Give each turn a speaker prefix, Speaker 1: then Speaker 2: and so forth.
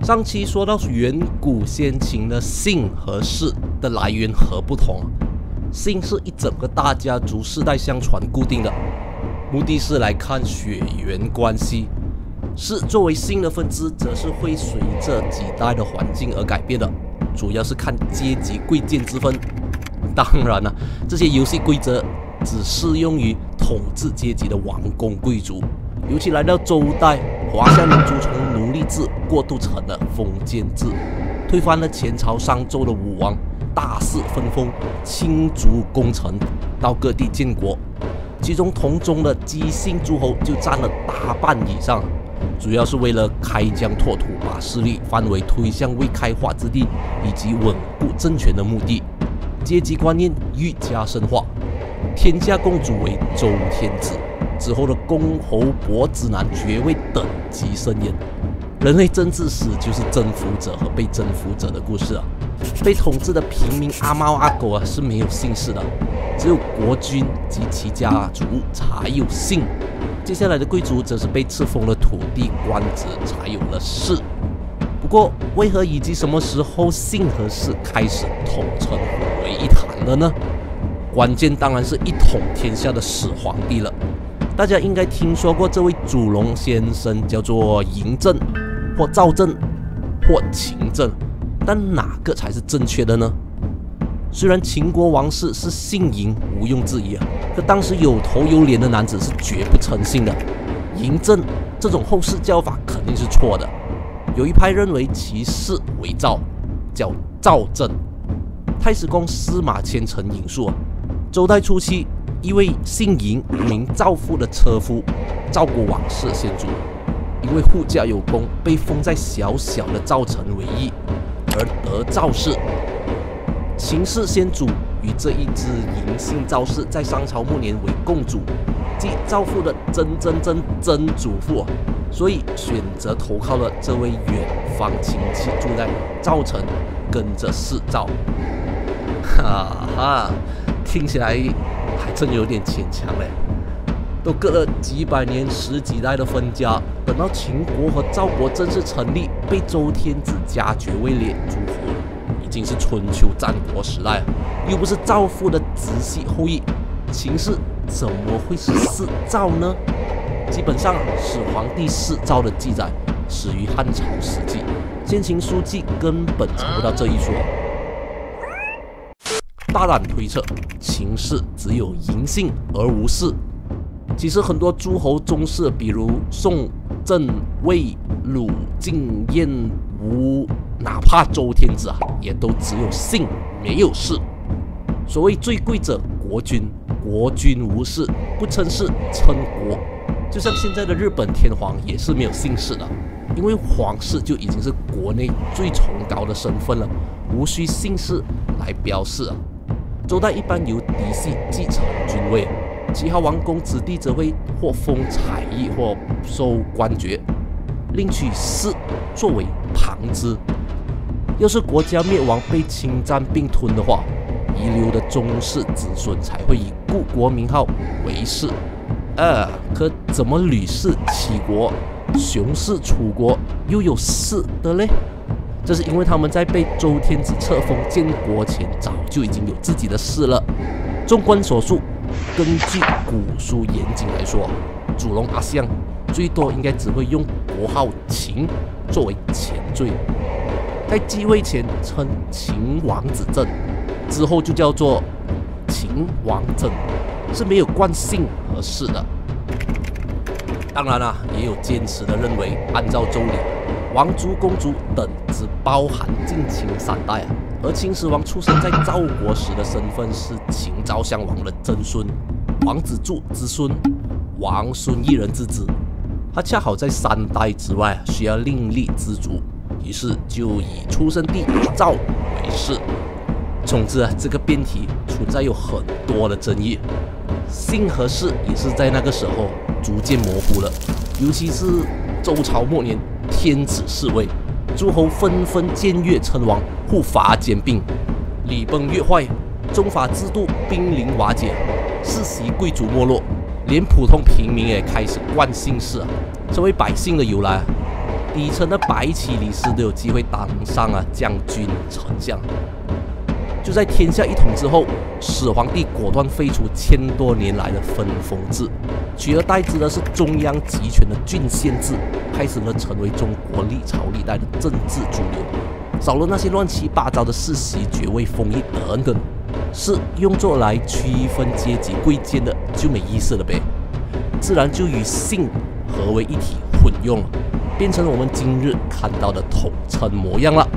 Speaker 1: 上期说到远古先秦的姓和氏的来源和不同，姓是一整个大家族世代相传固定的，目的是来看血缘关系；氏作为姓的分支，则是会随着几代的环境而改变的，主要是看阶级贵贱之分。当然了，这些游戏规则只适用于统治阶级的王公贵族。尤其来到周代，华夏民族从奴隶制过渡成了封建制，推翻了前朝商周的武王，大肆分封，倾族攻城，到各地建国。其中同宗的姬姓诸侯就占了大半以上，主要是为了开疆拓土，把势力范围推向未开化之地，以及稳固政权的目的。阶级观念愈加深化，天下共主为周天子。之后的公侯伯子男爵位等级森严，人类政治史就是征服者和被征服者的故事啊。被统治的平民阿猫阿狗是没有姓氏的，只有国君及其家族才有姓。接下来的贵族则是被赐封了土地官职，才有了氏。不过，为何以及什么时候姓和氏开始统称混为一谈了呢？关键当然是一统天下的始皇帝了。大家应该听说过这位主龙先生，叫做嬴政，或赵政，或秦政，但哪个才是正确的呢？虽然秦国王室是姓嬴，毋庸置疑啊，可当时有头有脸的男子是绝不称姓的。嬴政这种后世叫法肯定是错的。有一派认为其氏为赵，叫赵政。太史公司马迁曾引述周代初期，一位姓嬴名赵父的车夫，赵国王室先祖，因为护驾有功，被封在小小的赵城为邑，而得赵氏。秦氏先祖与这一支嬴姓赵氏在商朝末年为共主，即赵父的曾祖父，所以选择投靠了这位远方亲戚，住在赵城，跟着氏赵。哈哈，听起来还真有点牵强嘞。都隔了几百年、十几代的分家，等到秦国和赵国正式成立，被周天子加爵位列诸侯，已经是春秋战国时代，又不是赵父的直系后裔，秦氏怎么会是氏赵呢？基本上，始皇帝氏赵的记载始于汉朝时期，先秦书记根本查不到这一说。大胆推测，秦氏只有嬴姓而无氏。其实很多诸侯宗室，比如宋、郑、魏、鲁、晋、燕、吴，哪怕周天子也都只有姓没有氏。所谓最贵者国君，国君无氏，不称氏称国。就像现在的日本天皇也是没有姓氏的，因为皇室就已经是国内最崇高的身份了，无需姓氏来标示啊。周代一般由嫡系继承君位，其他王公子弟则会或封采邑，或收官爵，另取氏作为旁支。要是国家灭亡被侵占并吞的话，遗留的宗室子孙才会以故国名号为氏。可怎么吕氏齐国、熊氏楚国又有氏的嘞？这是因为他们在被周天子册封建国前，早就已经有自己的氏了。纵观所述，根据古书严谨来说，主龙阿相最多应该只会用国号秦作为前缀，在继位前称秦王子政，之后就叫做秦王政，是没有冠姓和氏的。当然也有坚持的认为，按照周礼，王族、公主等只包含近亲3代而秦始皇出生在赵国时的身份是秦昭襄王的曾孙，王子柱之孙，王孙一人之子。他恰好在3代之外需要另立支族，于是就以出生地赵为氏。总之这个辩题存在有很多的争议，姓和氏也是在那个时候逐渐模糊了，尤其是周朝末年，天子嗣位，诸侯纷纷僭越称王，互伐兼并，礼崩乐坏，宗法制度濒临瓦解，世袭贵族没落，连普通平民也开始惯姓氏。这位百姓的由来，底层的白起李氏都有机会当上将军、丞相。就在天下一统之后，始皇帝果断废除1000多年来的分封制，取而代之的是中央集权的郡县制，开始了成为中国历朝历代的政治主流。少了那些乱七八糟的世袭、爵位、封邑等等，是用作来区分阶级贵贱的，就没意思了呗。自然就与姓合为一体混用了，变成了我们今日看到的统称模样了。